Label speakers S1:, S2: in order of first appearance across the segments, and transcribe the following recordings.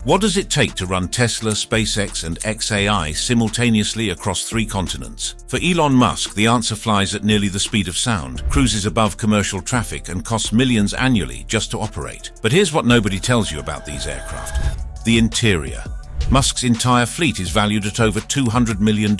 S1: What does it take to run Tesla, SpaceX, and XAI simultaneously across 3 continents? For Elon Musk, the answer flies at nearly the speed of sound, cruises above commercial traffic, and costs millions annually just to operate. But here's what nobody tells you about these aircraft: the interior. Musk's entire fleet is valued at over $200 million,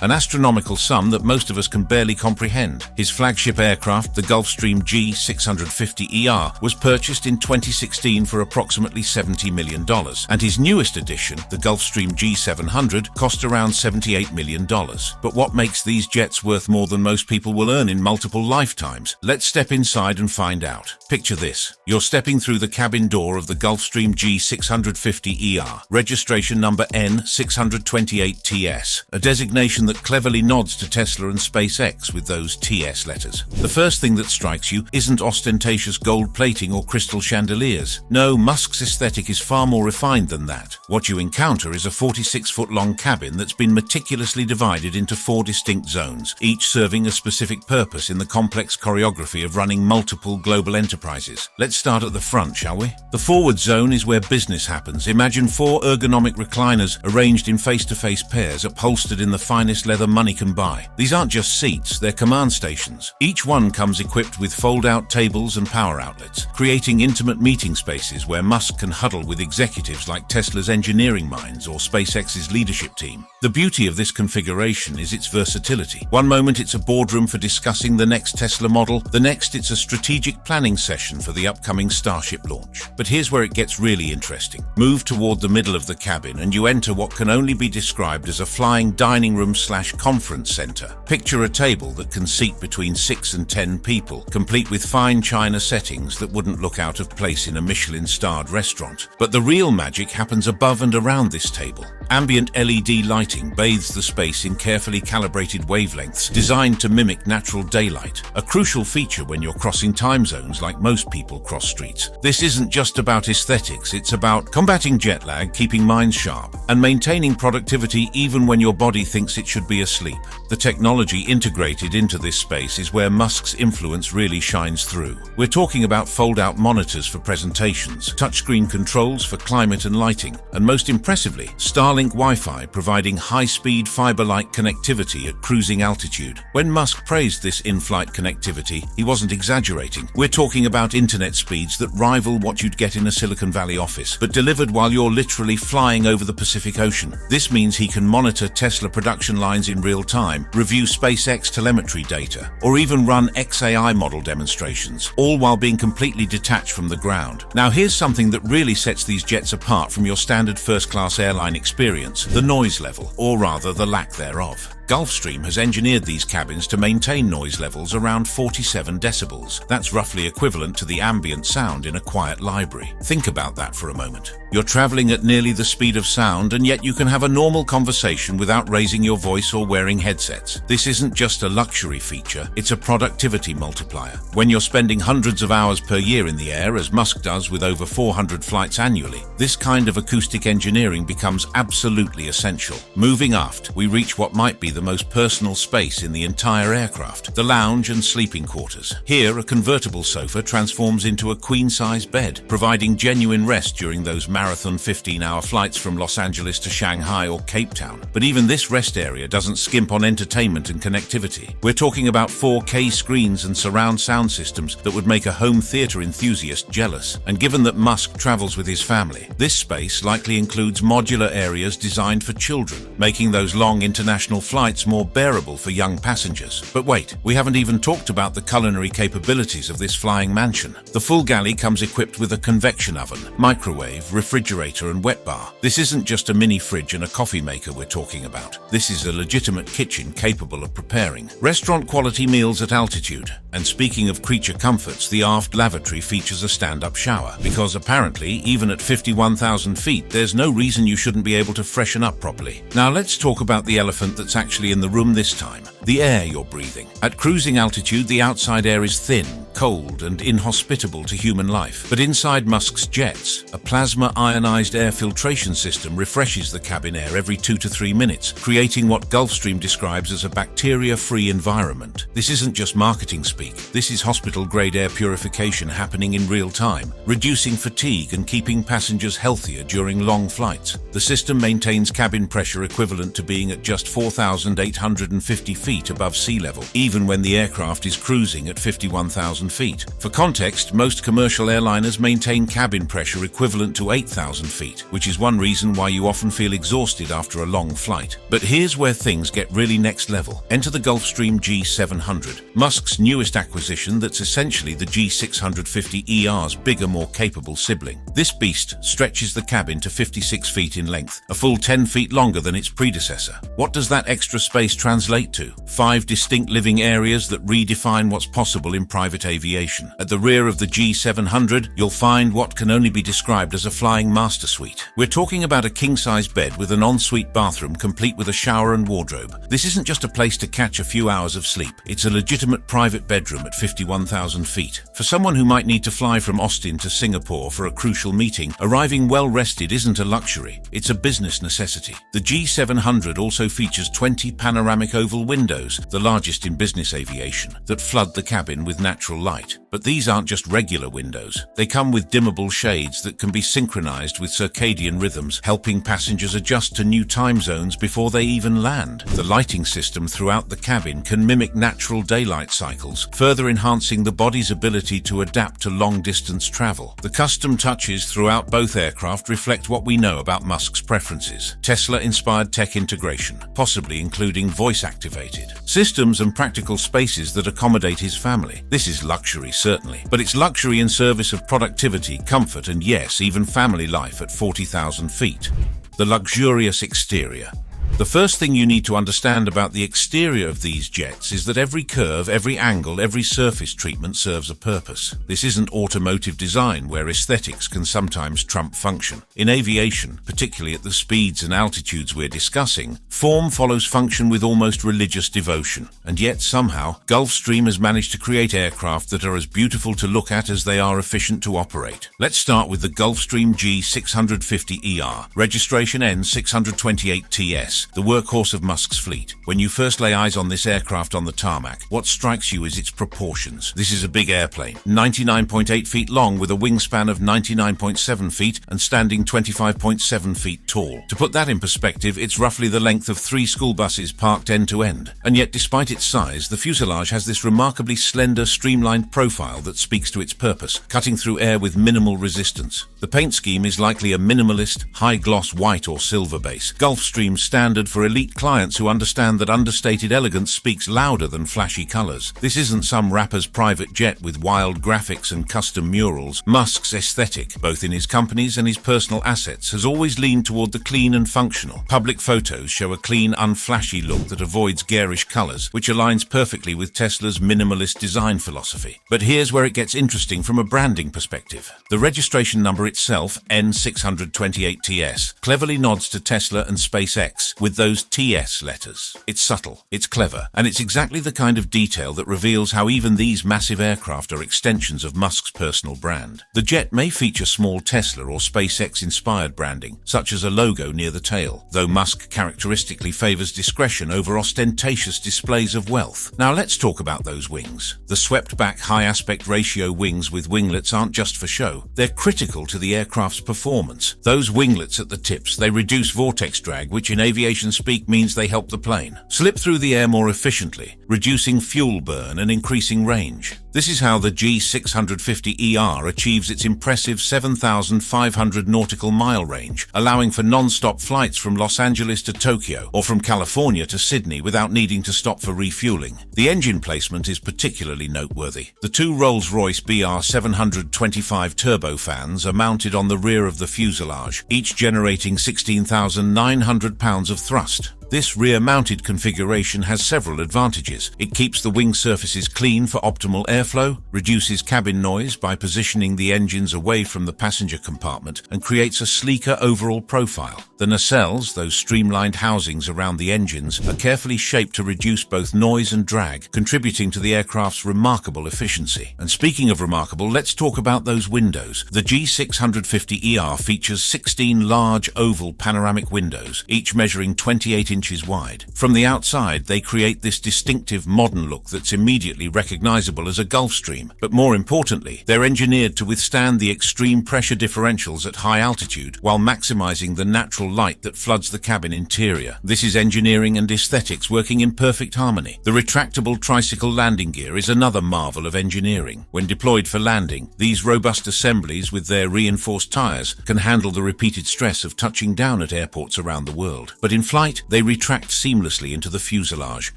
S1: an astronomical sum that most of us can barely comprehend. His flagship aircraft, the Gulfstream G650ER, was purchased in 2016 for approximately $70 million, and his newest addition, the Gulfstream G700, cost around $78 million. But what makes these jets worth more than most people will earn in multiple lifetimes? Let's step inside and find out. Picture this. You're stepping through the cabin door of the Gulfstream G650ER, registration number N628TS, a designation that cleverly nods to Tesla and SpaceX with those TS letters. The first thing that strikes you isn't ostentatious gold plating or crystal chandeliers. No, Musk's aesthetic is far more refined than that. What you encounter is a 46-foot-long cabin that's been meticulously divided into 4 distinct zones, each serving a specific purpose in the complex choreography of running multiple global enterprises. Let's start at the front, shall we? The forward zone is where business happens. Imagine 4 ergonomic recliners arranged in face-to-face pairs, upholstered in the finest leather money can buy. These aren't just seats, they're command stations. Each one comes equipped with fold-out tables and power outlets, creating intimate meeting spaces where Musk can huddle with executives like Tesla's engineering minds or SpaceX's leadership team. The beauty of this configuration is its versatility. One moment it's a boardroom for discussing the next Tesla model, the next it's a strategic planning session for the upcoming Starship launch. But here's where it gets really interesting. Move toward the middle of the cabin and you enter what can only be described as a flying dining room/conference center. Picture a table that can seat between 6 and 10 people, complete with fine china settings that wouldn't look out of place in a Michelin-starred restaurant. But the real magic happens above and around this table. Ambient LED lighting bathes the space in carefully calibrated wavelengths designed to mimic natural daylight, a crucial feature when you're crossing time zones like most people cross streets. This isn't just about aesthetics, it's about combating jet lag, keeping minds sharp, and maintaining productivity even when your body thinks it should be asleep. The technology integrated into this space is where Musk's influence really shines through. We're talking about fold-out monitors for presentations, touchscreen controls for climate and lighting, and most impressively, Starlink Wi-Fi providing high-speed fiber-like connectivity at cruising altitude. When Musk praised this in-flight connectivity, he wasn't exaggerating. We're talking about internet speeds that rival what you'd get in a Silicon Valley office, but delivered while you're literally flying over the Pacific Ocean. This means he can monitor Tesla production lines in real time, review SpaceX telemetry data, or even run XAI model demonstrations, all while being completely detached from the ground. Now here's something that really sets these jets apart from your standard first-class airline experience: the noise level, or rather the lack thereof. Gulfstream has engineered these cabins to maintain noise levels around 47 decibels. That's roughly equivalent to the ambient sound in a quiet library. Think about that for a moment. You're traveling at nearly the speed of sound, and yet you can have a normal conversation without raising your voice or wearing headsets. This isn't just a luxury feature, it's a productivity multiplier. When you're spending hundreds of hours per year in the air, as Musk does with over 400 flights annually, this kind of acoustic engineering becomes absolutely essential. Moving aft, we reach what might be the most personal space in the entire aircraft, the lounge and sleeping quarters. Here, a convertible sofa transforms into a queen-size bed, providing genuine rest during those marathon 15-hour flights from Los Angeles to Shanghai or Cape Town. But even this rest area doesn't skimp on entertainment and connectivity. We're talking about 4K screens and surround sound systems that would make a home theater enthusiast jealous. And given that Musk travels with his family, this space likely includes modular areas designed for children, making those long international flights more bearable for young passengers. But wait, we haven't even talked about the culinary capabilities of this flying mansion. The full galley comes equipped with a convection oven, microwave, refrigerator, and wet bar. This isn't just a mini fridge and a coffee maker we're talking about. This is a legitimate kitchen capable of preparing restaurant-quality meals at altitude. And speaking of creature comforts, the aft lavatory features a stand-up shower, because apparently, even at 51,000 feet, there's no reason you shouldn't be able to freshen up properly. Now let's talk about the elephant that's actually in the room this time: the air you're breathing. At cruising altitude, the outside air is thin, cold, and inhospitable to human life. But inside Musk's jets, a plasma-ionized air filtration system refreshes the cabin air every 2 to 3 minutes, creating what Gulfstream describes as a bacteria-free environment. This isn't just marketing speak. This is hospital-grade air purification happening in real time, reducing fatigue and keeping passengers healthier during long flights. The system maintains cabin pressure equivalent to being at just 4,850 feet above sea level, even when the aircraft is cruising at 51,000 feet. For context, most commercial airliners maintain cabin pressure equivalent to 8,000 feet, which is one reason why you often feel exhausted after a long flight. But here's where things get really next level. Enter the Gulfstream G700, Musk's newest acquisition that's essentially the G650ER's bigger, more capable sibling. This beast stretches the cabin to 56 feet in length, a full 10 feet longer than its predecessor. What does that extra space translate to? 5 distinct living areas that redefine what's possible in private aviation. At the rear of the G700, you'll find what can only be described as a flying master suite. We're talking about a king-size bed with an ensuite bathroom complete with a shower and wardrobe. This isn't just a place to catch a few hours of sleep. It's a legitimate private bedroom at 51,000 feet. For someone who might need to fly from Austin to Singapore for a crucial meeting, arriving well-rested isn't a luxury. It's a business necessity. The G700 also features 20 panoramic oval windows, the largest in business aviation, that flood the cabin with natural light. But these aren't just regular windows. They come with dimmable shades that can be synchronized with circadian rhythms, helping passengers adjust to new time zones before they even land. The lighting system throughout the cabin can mimic natural daylight cycles, further enhancing the body's ability to adapt to long-distance travel. The custom touches throughout both aircraft reflect what we know about Musk's preferences. Tesla-inspired tech integration, possibly including voice-activated systems and practical spaces that accommodate his family. This is luxury, certainly, but it's luxury in service of productivity, comfort, and yes, even family life at 40,000 feet. The luxurious exterior. The first thing you need to understand about the exterior of these jets is that every curve, every angle, every surface treatment serves a purpose. This isn't automotive design where aesthetics can sometimes trump function. In aviation, particularly at the speeds and altitudes we're discussing, form follows function with almost religious devotion. And yet somehow, Gulfstream has managed to create aircraft that are as beautiful to look at as they are efficient to operate. Let's start with the Gulfstream G650ER, registration N628TS. The workhorse of Musk's fleet. When you first lay eyes on this aircraft on the tarmac, what strikes you is its proportions. This is a big airplane, 99.8 feet long with a wingspan of 99.7 feet and standing 25.7 feet tall. To put that in perspective, it's roughly the length of 3 school buses parked end to end. And yet, despite its size, the fuselage has this remarkably slender, streamlined profile that speaks to its purpose, cutting through air with minimal resistance. The paint scheme is likely a minimalist, high-gloss white or silver base. Gulfstream's standard for elite clients who understand that understated elegance speaks louder than flashy colors. This isn't some rapper's private jet with wild graphics and custom murals. Musk's aesthetic, both in his companies and his personal assets, has always leaned toward the clean and functional. Public photos show a clean, unflashy look that avoids garish colors, which aligns perfectly with Tesla's minimalist design philosophy. But here's where it gets interesting from a branding perspective. The registration number itself, N628TS, cleverly nods to Tesla and SpaceX, with those TS letters. It's subtle, it's clever, and it's exactly the kind of detail that reveals how even these massive aircraft are extensions of Musk's personal brand. The jet may feature small Tesla or SpaceX-inspired branding, such as a logo near the tail, though Musk characteristically favors discretion over ostentatious displays of wealth. Now let's talk about those wings. The swept-back high-aspect ratio wings with winglets aren't just for show. They're critical to the aircraft's performance. Those winglets at the tips, they reduce vortex drag, which in aviation speak means they help the plane slip through the air more efficiently, reducing fuel burn and increasing range. This is how the G650ER achieves its impressive 7,500 nautical mile range, allowing for non-stop flights from Los Angeles to Tokyo or from California to Sydney without needing to stop for refueling. The engine placement is particularly noteworthy. The 2 Rolls-Royce BR725 turbofans are mounted on the rear of the fuselage, each generating 16,900 pounds of thrust. This rear-mounted configuration has several advantages. It keeps the wing surfaces clean for optimal airflow, reduces cabin noise by positioning the engines away from the passenger compartment, and creates a sleeker overall profile. The nacelles, those streamlined housings around the engines, are carefully shaped to reduce both noise and drag, contributing to the aircraft's remarkable efficiency. And speaking of remarkable, let's talk about those windows. The G650ER features 16 large oval panoramic windows, each measuring 28 inches wide. From the outside, they create this distinctive modern look that's immediately recognizable as a Gulfstream. But more importantly, they're engineered to withstand the extreme pressure differentials at high altitude while maximizing the natural light that floods the cabin interior. This is engineering and aesthetics working in perfect harmony. The retractable tricycle landing gear is another marvel of engineering. When deployed for landing, these robust assemblies with their reinforced tires can handle the repeated stress of touching down at airports around the world. But in flight, they retract seamlessly into the fuselage,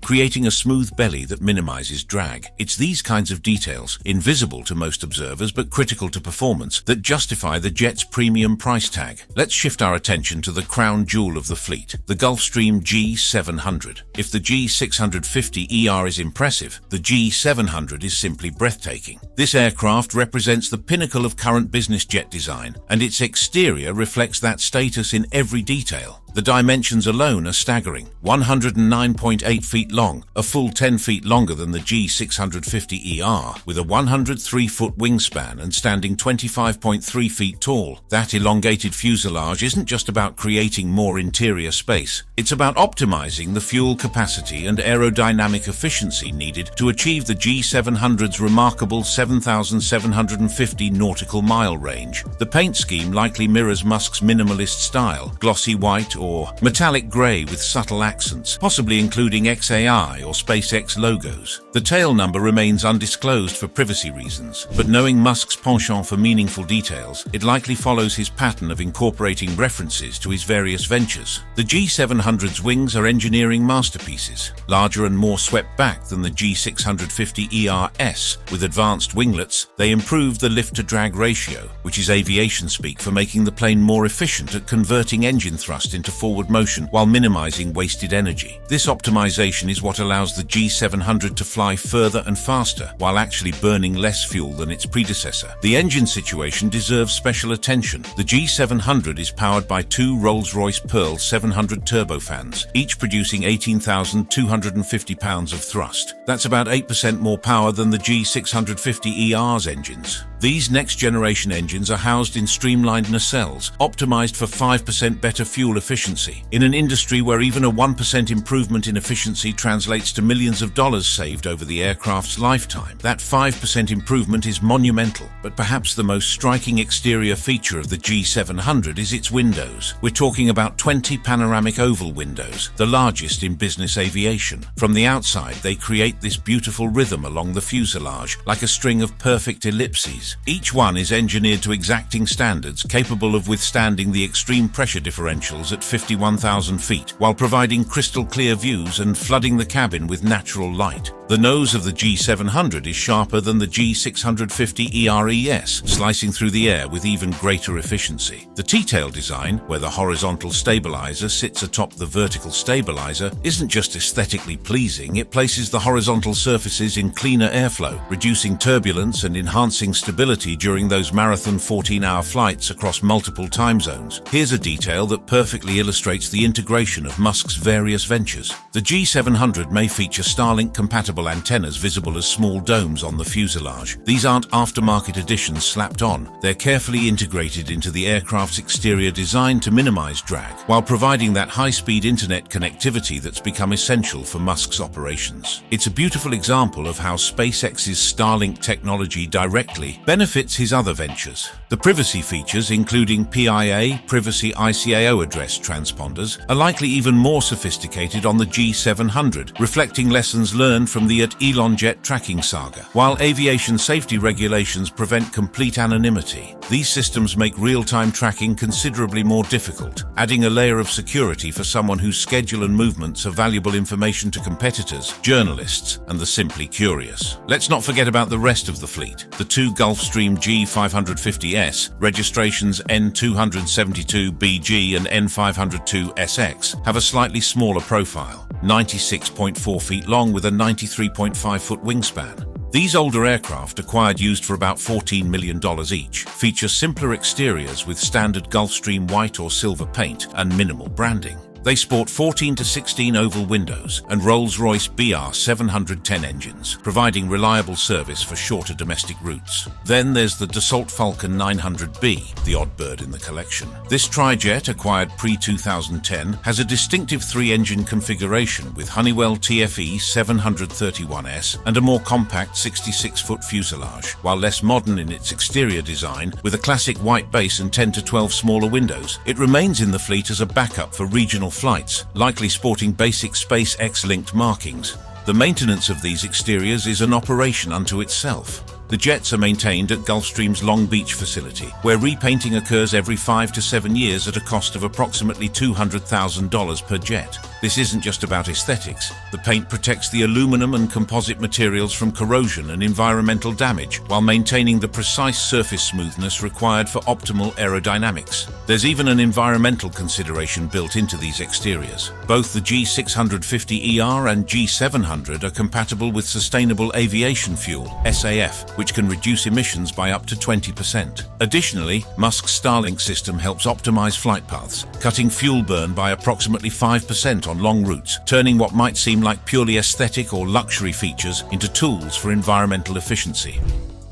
S1: creating a smooth belly that minimizes drag. It's these kinds of details, invisible to most observers but critical to performance, that justify the jet's premium price tag. Let's shift our attention to the crown jewel of the fleet, the Gulfstream G700. If the G650ER is impressive, the G700 is simply breathtaking. This aircraft represents the pinnacle of current business jet design, and its exterior reflects that status in every detail. The dimensions alone are staggering. 109.8 feet long, a full 10 feet longer than the G650ER, with a 103-foot wingspan and standing 25.3 feet tall. That elongated fuselage isn't just about creating more interior space. It's about optimizing the fuel capacity and aerodynamic efficiency needed to achieve the G700's remarkable 7,750 nautical mile range. The paint scheme likely mirrors Musk's minimalist style, glossy white or metallic grey with subtle accents, possibly including XAI or SpaceX logos. The tail number remains undisclosed for privacy reasons, but knowing Musk's penchant for meaningful details, it likely follows his pattern of incorporating references to his various ventures. The G700's wings are engineering masterpieces, larger and more swept back than the G650ER-S. With advanced winglets, they improve the lift-to-drag ratio, which is aviation speak for making the plane more efficient at converting engine thrust into forward motion while minimizing wasted energy. This optimization is what allows the G700 to fly further and faster while actually burning less fuel than its predecessor. The engine situation deserves special attention. The G700 is powered by two Rolls-Royce Pearl 700 turbofans, each producing 18,250 pounds of thrust. That's about 8% more power than the G650ER's engines. These next-generation engines are housed in streamlined nacelles, optimized for 5% better fuel efficiency. In an industry where even a 1% improvement in efficiency translates to millions of dollars saved over the aircraft's lifetime, that 5% improvement is monumental. But perhaps the most striking exterior feature of the G700 is its windows. We're talking about 20 panoramic oval windows, the largest in business aviation. From the outside, they create this beautiful rhythm along the fuselage, like a string of perfect ellipses. Each one is engineered to exacting standards, capable of withstanding the extreme pressure differentials at 51,000 feet, while providing crystal clear views and flooding the cabin with natural light. The nose of the G700 is sharper than the G650ER-ES, slicing through the air with even greater efficiency. The T-tail design, where the horizontal stabilizer sits atop the vertical stabilizer, isn't just aesthetically pleasing, it places the horizontal surfaces in cleaner airflow, reducing turbulence and enhancing stability during those marathon 14-hour flights across multiple time zones. Here's a detail that perfectly illustrates the integration of Musk's various ventures. The G700 may feature Starlink-compatible antennas visible as small domes on the fuselage. These aren't aftermarket additions slapped on. They're carefully integrated into the aircraft's exterior design to minimize drag, while providing that high-speed internet connectivity that's become essential for Musk's operations. It's a beautiful example of how SpaceX's Starlink technology directly benefits his other ventures. The privacy features, including PIA, Privacy ICAO address transponders, are likely even more sophisticated on the G700, reflecting lessons learned from the Elon jet tracking saga. While aviation safety regulations prevent complete anonymity, these systems make real-time tracking considerably more difficult, adding a layer of security for someone whose schedule and movements are valuable information to competitors, journalists, and the simply curious. Let's not forget about the rest of the fleet. The two Gulfstream Gulfstream G550S, registrations N272BG and N502SX, have a slightly smaller profile, 96.4 feet long with a 93.5-foot wingspan. These older aircraft, acquired used for about $14 million each, feature simpler exteriors with standard Gulfstream white or silver paint and minimal branding. They sport 14 to 16 oval windows and Rolls-Royce BR710 engines, providing reliable service for shorter domestic routes. Then there's the Dassault Falcon 900B, the odd bird in the collection. This trijet, acquired pre-2010, has a distinctive three-engine configuration with Honeywell TFE 731S and a more compact 66-foot fuselage, while less modern in its exterior design, with a classic white base and 10 to 12 smaller windows. It remains in the fleet as a backup for regional flights, likely sporting basic SpaceX-linked markings. The maintenance of these exteriors is an operation unto itself. The jets are maintained at Gulfstream's Long Beach facility, where repainting occurs every 5 to 7 years at a cost of approximately $200,000 per jet. This isn't just about aesthetics. The paint protects the aluminum and composite materials from corrosion and environmental damage, while maintaining the precise surface smoothness required for optimal aerodynamics. There's even an environmental consideration built into these exteriors. Both the G650ER and G700 are compatible with sustainable aviation fuel, SAF, which can reduce emissions by up to 20%. Additionally, Musk's Starlink system helps optimize flight paths, cutting fuel burn by approximately 5% on long routes, turning what might seem like purely aesthetic or luxury features into tools for environmental efficiency.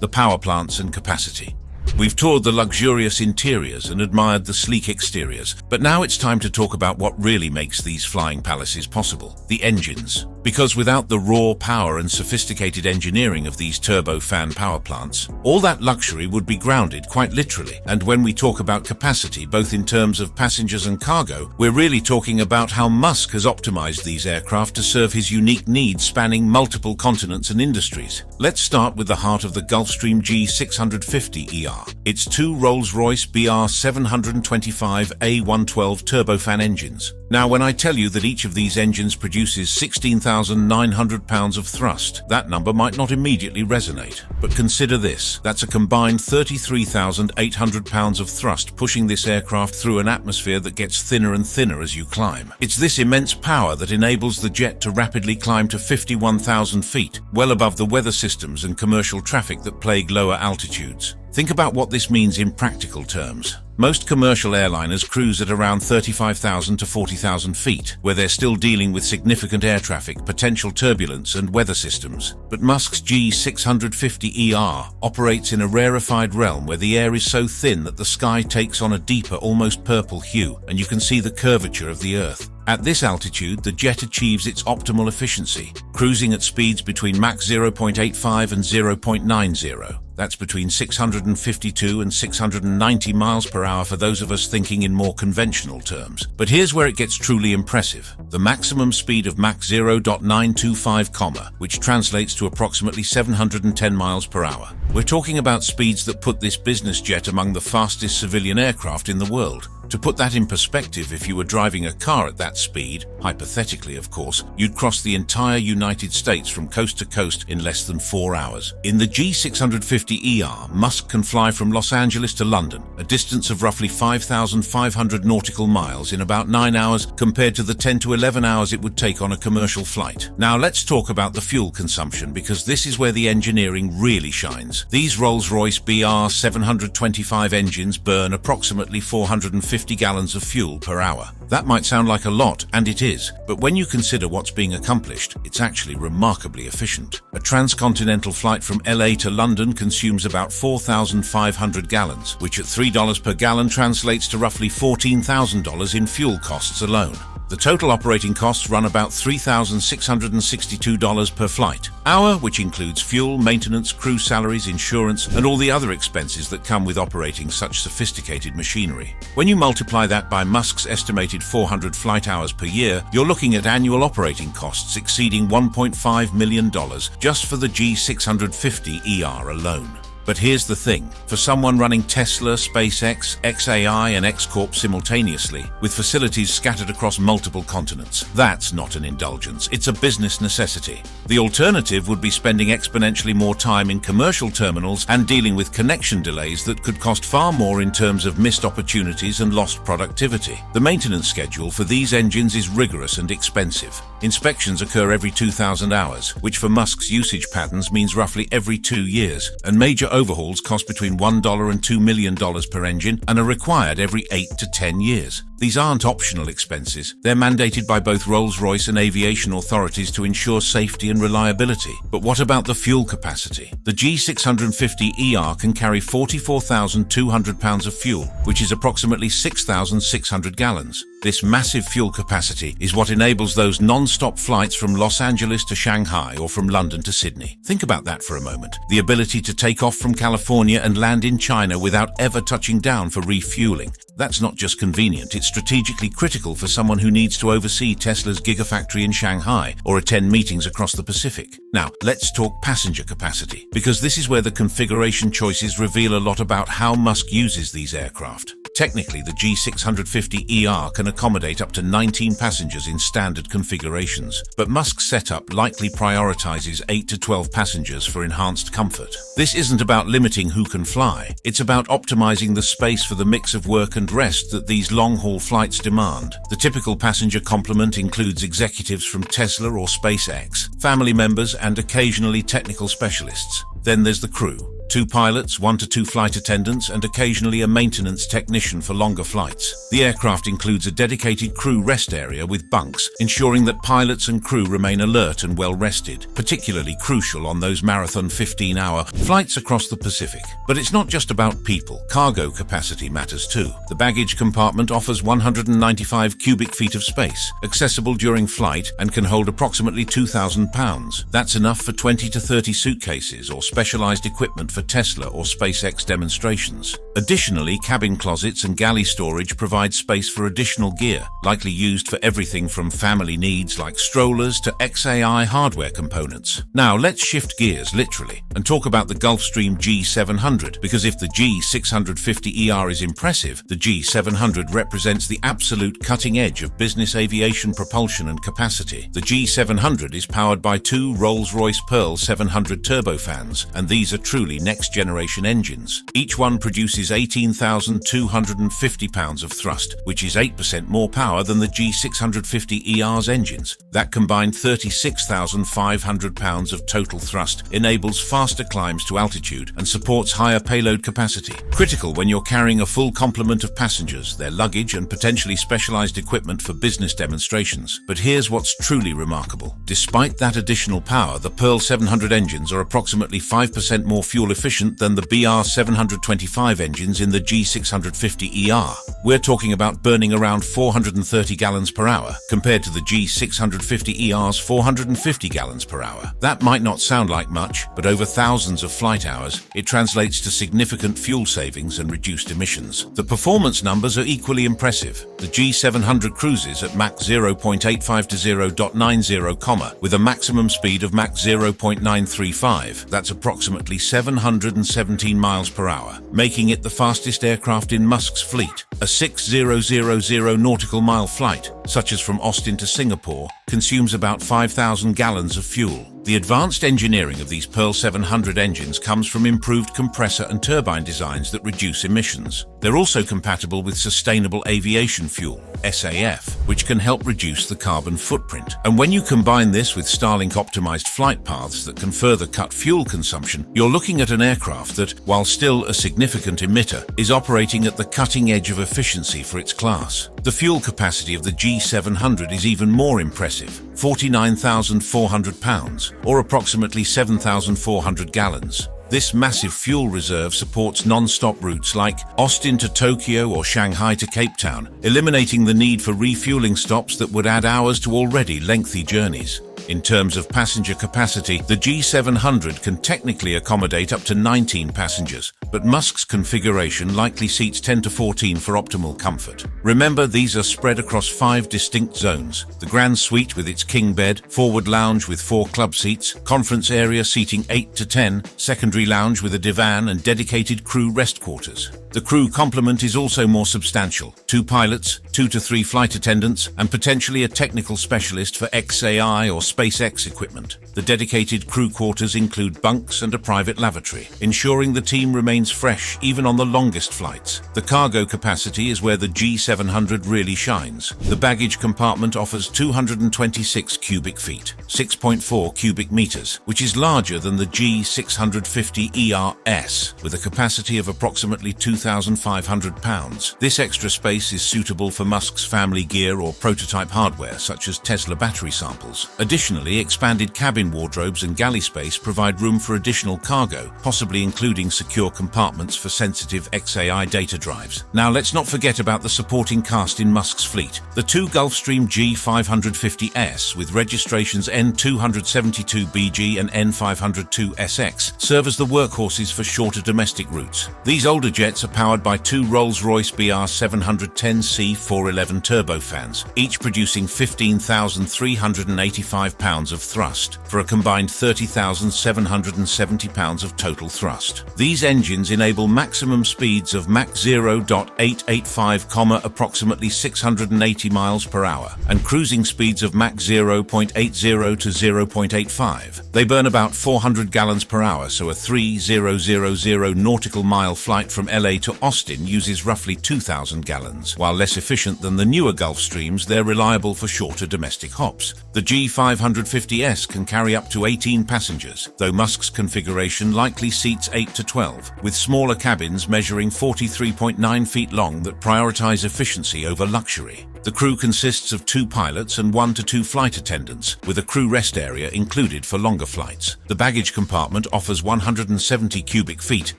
S1: The power plants and capacity. We've toured the luxurious interiors and admired the sleek exteriors, but now it's time to talk about what really makes these flying palaces possible: the engines. Because without the raw power and sophisticated engineering of these turbofan power plants, all that luxury would be grounded quite literally. And when we talk about capacity, both in terms of passengers and cargo, we're really talking about how Musk has optimized these aircraft to serve his unique needs spanning multiple continents and industries. Let's start with the heart of the Gulfstream G650ER. Its two Rolls-Royce BR725 A112 turbofan engines. Now, when I tell you that each of these engines produces 16,900 pounds of thrust, that number might not immediately resonate. But consider this: that's a combined 33,800 pounds of thrust pushing this aircraft through an atmosphere that gets thinner and thinner as you climb. It's this immense power that enables the jet to rapidly climb to 51,000 feet, well above the weather systems and commercial traffic that plague lower altitudes. Think about what this means in practical terms. Most commercial airliners cruise at around 35,000 to 40,000 feet, where they're still dealing with significant air traffic, potential turbulence, and weather systems. But Musk's G650ER operates in a rarefied realm where the air is so thin that the sky takes on a deeper, almost purple hue, and you can see the curvature of the Earth. At this altitude, the jet achieves its optimal efficiency, cruising at speeds between Mach 0.85 and 0.90. That's between 652 and 690 miles per hour for those of us thinking in more conventional terms. But here's where it gets truly impressive: the maximum speed of Mach 0.925, which translates to approximately 710 miles per hour. We're talking about speeds that put this business jet among the fastest civilian aircraft in the world. To put that in perspective, if you were driving a car at that speed, hypothetically of course, you'd cross the entire United States from coast to coast in less than 4 hours. In the G650ER, Musk can fly from Los Angeles to London, a distance of roughly 5,500 nautical miles, in about 9 hours, compared to the 10 to 11 hours it would take on a commercial flight. Now let's talk about the fuel consumption, because this is where the engineering really shines. These Rolls-Royce BR725 engines burn approximately 450 gallons of fuel per hour. That might sound like a lot, and it is, but when you consider what's being accomplished, it's actually remarkably efficient. A transcontinental flight from LA to London consumes about 4,500 gallons, which at $3 per gallon translates to roughly $14,000 in fuel costs alone. The total operating costs run about $3,662 per flight hour, which includes fuel, maintenance, crew salaries, insurance, and all the other expenses that come with operating such sophisticated machinery. When you multiply that by Musk's estimated 400 flight hours per year, you're looking at annual operating costs exceeding $1.5 million just for the G650ER alone. But here's the thing. For someone running Tesla, SpaceX, XAI, and X Corp simultaneously, with facilities scattered across multiple continents, that's not an indulgence, it's a business necessity. The alternative would be spending exponentially more time in commercial terminals and dealing with connection delays that could cost far more in terms of missed opportunities and lost productivity. The maintenance schedule for these engines is rigorous and expensive. Inspections occur every 2,000 hours, which for Musk's usage patterns means roughly every 2 years, and major overhauls cost between $1 and $2 million per engine and are required every 8 to 10 years. These aren't optional expenses. They're mandated by both Rolls-Royce and aviation authorities to ensure safety and reliability. But what about the fuel capacity? The G650ER can carry 44,200 pounds of fuel, which is approximately 6,600 gallons. This massive fuel capacity is what enables those non-stop flights from Los Angeles to Shanghai or from London to Sydney. Think about that for a moment. The ability to take off from California and land in China without ever touching down for refueling. That's not just convenient, it's strategically critical for someone who needs to oversee Tesla's gigafactory in Shanghai or attend meetings across the Pacific. Now, let's talk passenger capacity, because this is where the configuration choices reveal a lot about how Musk uses these aircraft. Technically, the G650ER can accommodate up to 19 passengers in standard configurations, but Musk's setup likely prioritizes 8 to 12 passengers for enhanced comfort. This isn't about limiting who can fly, it's about optimizing the space for the mix of work and rest that these long-haul flights demand. The typical passenger complement includes executives from Tesla or SpaceX, family members, and occasionally technical specialists. Then there's the crew. 2 pilots, 1 to 2 flight attendants, and occasionally a maintenance technician for longer flights. The aircraft includes a dedicated crew rest area with bunks, ensuring that pilots and crew remain alert and well rested, particularly crucial on those marathon 15-hour flights across the Pacific. But it's not just about people. Cargo capacity matters too. The baggage compartment offers 195 cubic feet of space, accessible during flight, and can hold approximately 2,000 pounds. That's enough for 20 to 30 suitcases or specialized equipment for Tesla or SpaceX demonstrations. Additionally, cabin closets and galley storage provide space for additional gear, likely used for everything from family needs like strollers to XAI hardware components. Now let's shift gears literally and talk about the Gulfstream G700, because if the G650ER is impressive, the G700 represents the absolute cutting edge of business aviation propulsion and capacity. The G700 is powered by 2 Rolls-Royce Pearl 700 turbofans, and these are truly next-generation engines. Each one produces 18,250 pounds of thrust, which is 8% more power than the G650ER's engines. That combined 36,500 pounds of total thrust enables faster climbs to altitude and supports higher payload capacity. Critical when you're carrying a full complement of passengers, their luggage, and potentially specialized equipment for business demonstrations. But here's what's truly remarkable. Despite that additional power, the Pearl 700 engines are approximately 5% more fuel efficient than the BR725 engines in the G650ER. We're talking about burning around 430 gallons per hour, compared to the G650ER's 450 gallons per hour. That might not sound like much, but over thousands of flight hours, it translates to significant fuel savings and reduced emissions. The performance numbers are equally impressive. The G700 cruises at Mach 0.85 to 0.90, with a maximum speed of Mach 0.935. That's approximately 717 miles per hour, making it the fastest aircraft in Musk's fleet. A 6,000 nautical mile flight, such as from Austin to Singapore, consumes about 5,000 gallons of fuel. The advanced engineering of these Pearl 700 engines comes from improved compressor and turbine designs that reduce emissions. They're also compatible with sustainable aviation fuel, SAF, which can help reduce the carbon footprint. And when you combine this with Starlink-optimized flight paths that can further cut fuel consumption, you're looking at an aircraft that, while still a significant emitter, is operating at the cutting edge of efficiency for its class. The fuel capacity of the G700 is even more impressive, 49,400 pounds, or approximately 7,400 gallons. This massive fuel reserve supports non-stop routes like Austin to Tokyo or Shanghai to Cape Town, eliminating the need for refueling stops that would add hours to already lengthy journeys. In terms of passenger capacity, the G700 can technically accommodate up to 19 passengers, but Musk's configuration likely seats 10 to 14 for optimal comfort. Remember, these are spread across 5 distinct zones: the Grand Suite with its king bed, forward lounge with 4 club seats, conference area seating 8 to 10, secondary lounge with a divan, and dedicated crew rest quarters. The crew complement is also more substantial: 2 pilots, 2 to 3 flight attendants, and potentially a technical specialist for XAI or SpaceX equipment. The dedicated crew quarters include bunks and a private lavatory, ensuring the team remains fresh even on the longest flights. The cargo capacity is where the G700 really shines. The baggage compartment offers 226 cubic feet, 6.4 cubic meters, which is larger than the G650 ERS, with a capacity of approximately 2,500 pounds. This extra space is suitable for Musk's family gear or prototype hardware, such as Tesla battery samples. Additionally, expanded cabin wardrobes and galley space provide room for additional cargo, possibly including secure compartments for sensitive XAI data drives. Now, let's not forget about the supporting cast in Musk's fleet. The 2 Gulfstream G550S with registrations N272BG and N502SX serve as the workhorses for shorter domestic routes. These older jets are powered by 2 Rolls-Royce BR710C 411 turbofans, each producing 15,385 pounds of thrust, for a combined 30,770 pounds of total thrust. These engines enable maximum speeds of Mach 0.885, approximately 680 miles per hour, and cruising speeds of Mach 0.80 to 0.85. They burn about 400 gallons per hour, so a 3,000 nautical mile flight from LA to Austin uses roughly 2,000 gallons. While less efficient than the newer Gulfstreams, they're reliable for shorter domestic hops. The G550S can carry up to 18 passengers, though Musk's configuration likely seats 8 to 12, with smaller cabins measuring 43.9 feet long that prioritize efficiency over luxury. The crew consists of 2 pilots and 1 to 2 flight attendants, with a crew rest area included for longer flights. The baggage compartment offers 170 cubic feet,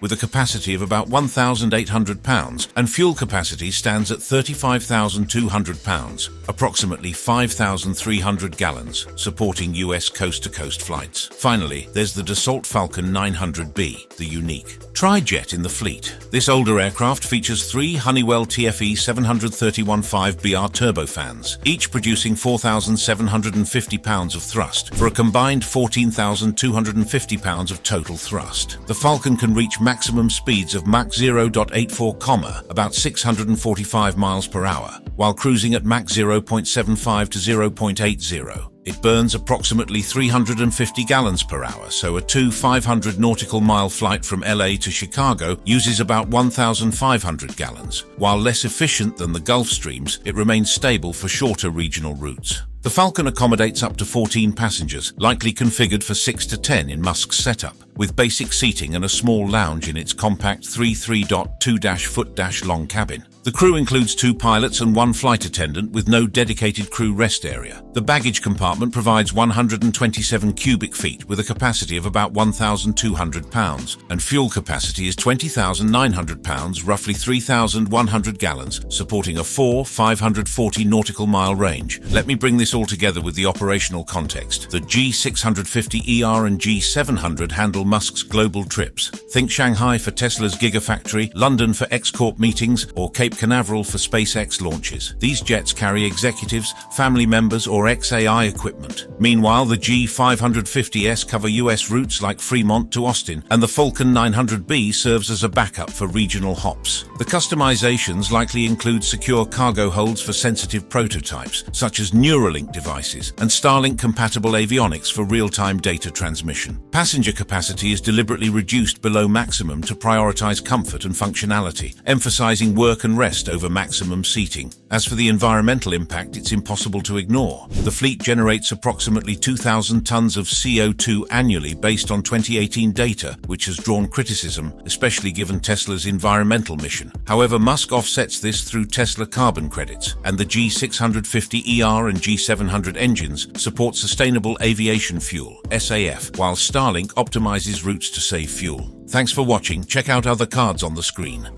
S1: with a capacity of about 1,800 pounds, and fuel capacity stands at 35,200 pounds, approximately 5,300 gallons, supporting US coast-to-coast flights. Finally, there's the Dassault Falcon 900B, the unique tri-jet in the fleet. This older aircraft features 3 Honeywell TFE 731-5BR turbofans, each producing 4,750 pounds of thrust, for a combined 14,250 pounds of total thrust. The Falcon can reach maximum speeds of Mach 0.84, about 645 miles per hour, while cruising at Mach 0.75 to 0.80. It burns approximately 350 gallons per hour, so a 500 nautical mile flight from LA to Chicago uses about 1,500 gallons. While less efficient than the Gulfstreams, it remains stable for shorter regional routes. The Falcon accommodates up to 14 passengers, likely configured for 6 to 10 in Musk's setup, with basic seating and a small lounge in its compact 3.2-foot long cabin. The crew includes 2 pilots and 1 flight attendant, with no dedicated crew rest area. The baggage compartment provides 127 cubic feet with a capacity of about 1,200 pounds, and fuel capacity is 20,900 pounds, roughly 3,100 gallons, supporting a 540 nautical mile range. Let me bring this all together with the operational context. The G650ER and G700 handle Musk's global trips. Think Shanghai for Tesla's Gigafactory, London for X-Corp meetings, or Cape Canaveral for SpaceX launches. These jets carry executives, family members, or XAI equipment. Meanwhile, the G550S cover US routes like Fremont to Austin, and the Falcon 900B serves as a backup for regional hops. The customizations likely include secure cargo holds for sensitive prototypes, such as Neuralink devices, and Starlink-compatible avionics for real-time data transmission. Passenger capacity is deliberately reduced below maximum to prioritize comfort and functionality, emphasizing work and rest over maximum seating. As for the environmental impact, it's impossible to ignore. The fleet generates approximately 2,000 tons of CO2 annually based on 2018 data, which has drawn criticism, especially given Tesla's environmental mission. However, Musk offsets this through Tesla carbon credits, and the G650ER and G700 engines support sustainable aviation fuel, SAF, while Starlink optimizes routes to save fuel. Thanks for watching. Check out other cards on the screen.